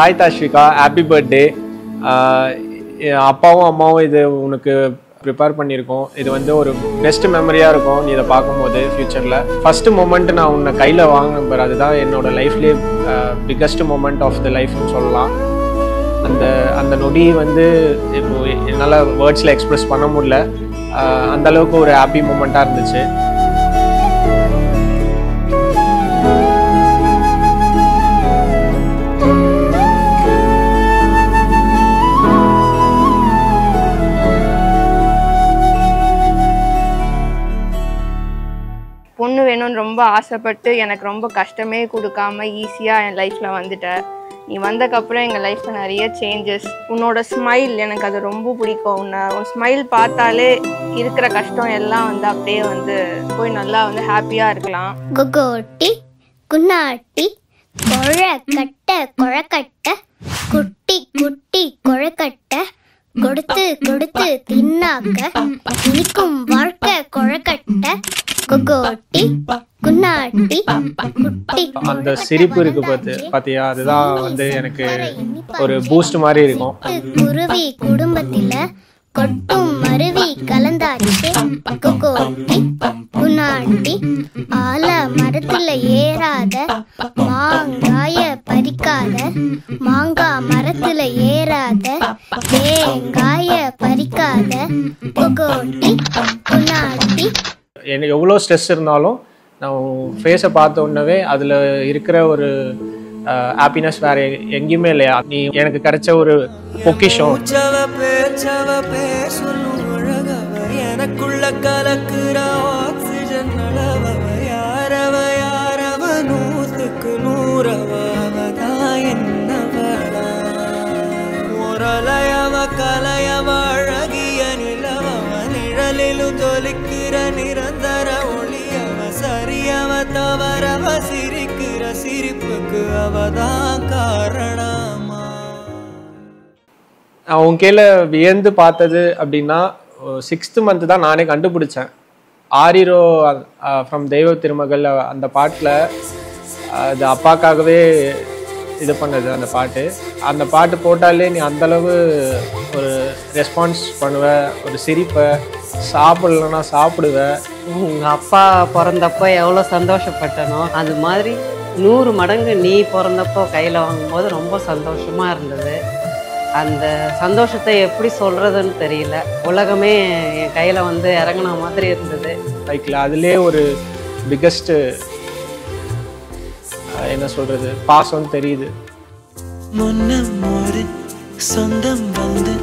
Hi தாஷ்விகா, happy birthday. அப்பாவும் அம்மாவும் இது உனக்கு ப்ரிப்பேர் பண்ணியிருக்கோம். இது வந்து ஒரு பெஸ்ட் மெமரியாக இருக்கும் நீ இதை பார்க்கும்போது ஃப்யூச்சரில். ஃபஸ்ட்டு மூமெண்ட் நான் உன்னை கையில் வாங்கின பாரு, அதுதான் என்னோடய லைஃப்லேயே பிக்கஸ்ட் மூமெண்ட் ஆஃப் த லைஃப்னு சொல்லலாம். அந்த நொடி வந்து இப்போது என்னால் வேர்ட்ஸில் எக்ஸ்ப்ரெஸ் பண்ண முடியல. அந்தளவுக்கு ஒரு ஹாப்பி மூமெண்ட்டாக இருந்துச்சு. பொண்ணு வேணும்னு ரொம்ப ஆசைப்பட்டு எனக்கு ரொம்ப கஷ்டமே கொடுக்காம ஈஸியாக என் லைஃப்பில் வந்துட்டேன். நீ வந்ததுக்கப்புறம் எங்கள் லைஃப்பில் நிறைய சேஞ்சஸ். உன்னோட ஸ்மைல் எனக்கு அது ரொம்ப பிடிக்கும். உன் ஸ்மைல் பார்த்தாலே இருக்கிற கஷ்டம் எல்லாம் வந்து அப்படியே வந்து போய் நல்லா வந்து ஹாப்பியாக இருக்கலாம். குகோட்டி குன்னாட்டி கொழக்கட்டை கொழக்கட்டை குட்டி குட்டி கொழக்கட்டை கொடுத்து கொடுத்து தின்னாக்க இனிக்கும் வாழ்க்கை கொழக்கட்டை குகோட்டி குன்னாட்டி குட்டி. அந்த சிரிப்பு இருக்கு பாத்தியா, அதுதான் வந்து எனக்கு ஒரு பூஸ்ட் மாதிரி இருக்கும். குருவி குடும்பத்தில கொட்டும் மருவி கலந்தாச்சு குகோட்டி குன்னாட்டி. ஆல மரத்துல ஏறாத மாங்காய பறிக்காத மாங்கா மரத்துல ஏறாத தேங்காய பறிக்காத குகோட்டி குன்னாட்டி. எனக்கு எவ்வளோ ஸ்ட்ரெஸ் இருந்தாலும் நான் ஃபேஸை பார்த்த உடனே அதில் இருக்கிற ஒரு ஹாப்பினஸ் வேற எங்கேயுமே இல்லையா. நீ எனக்கு கிடைச்ச ஒரு பொக்கிஷம். எனக்குள்ள கலக்குற ஆக்சிஜன் யாரவ நூத்துக்கு நூறவதா என்னவளா ஒரலையவ கலையவ அழகிய நிலவவ நிழலிலும் தொலிக்கிற நிரந்தர ஒளியவ சரியவ தவறவ சிரிக்கிற சிரிப்புக்கு அவதான் காரணமா. நான் உன் கீழே வியந்து பார்த்தது அப்படின்னா 6th month தான் நானே கண்டுபிடிச்சேன். ஆரிரோ ஃப்ரம் தெய்வ திருமகள் அந்த பாட்டில் அது அப்பாக்காகவே இது பண்ணது. அந்த பாட்டு போட்டாலே நீ அந்தளவு ஒரு ரெஸ்பான்ஸ் பண்ணுவ, ஒரு சிரிப்பை, சாப்பிடலன்னா சாப்பிடுவ. உங்கள் அப்பா பிறந்தப்போ எவ்வளோ சந்தோஷப்பட்டனோ அது மாதிரி 100 மடங்கு நீ பிறந்தப்போ கையில் வாங்கும்போது ரொம்ப சந்தோஷமாக இருந்தது. அந்த சந்தோஷத்தை எப்படி சொல்கிறதுன்னு தெரியல. உலகமே என் கையில் வந்து இறங்கின மாதிரி இருந்தது. லைக்ல அதுலேயே ஒரு பிக்கஸ்ட் என்ன சொல்கிறது பாசம் தெரியுது. முன்னம் ஒரு சொந்தம் வந்து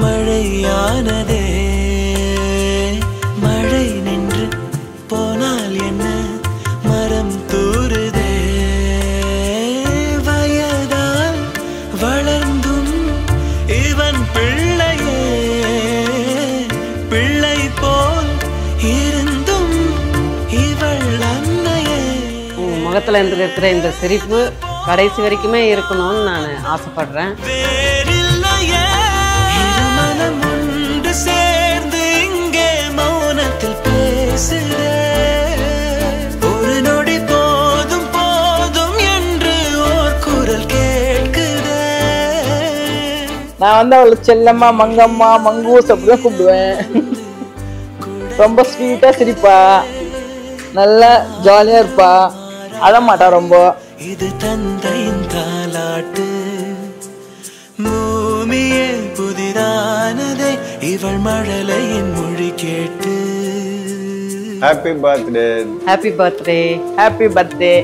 மழையானதே, மழை நின்று போனால் என்ன மரம் தூறுதே, வயதால் வளர்ந்தும் இவன் பிள்ளையே, பிள்ளை போல் இருந்தும் இவள் அன்னையே. முகத்தில் இருக்கிற இந்த சிரிப்பு கடைசி வரைக்குமே இருக்கணும்னு நான் ஆசைப்படுறேன். சேர்ந்து இங்கே மௌனத்தில் பேசுதே, ஒரு நொடி போதும் போதும் என்று ஓர் குரல் கேட்குதே. நான் வந்து அவளை செல்லம்மா மங்கம்மா மங்கூஸ் அப்படிதான் கூப்பிடுவேன். ரொம்ப ஸ்வீட்டா சிரிப்பா, நல்லா ஜாலியா இருப்பா, அழமாட்டா ரொம்ப. இது தந்தையின் தாலாட்டு, பூமியே புதிதானதே இவள் மழலையின் மொழி கேட்டு. Happy birthday. Happy birthday. Happy birthday.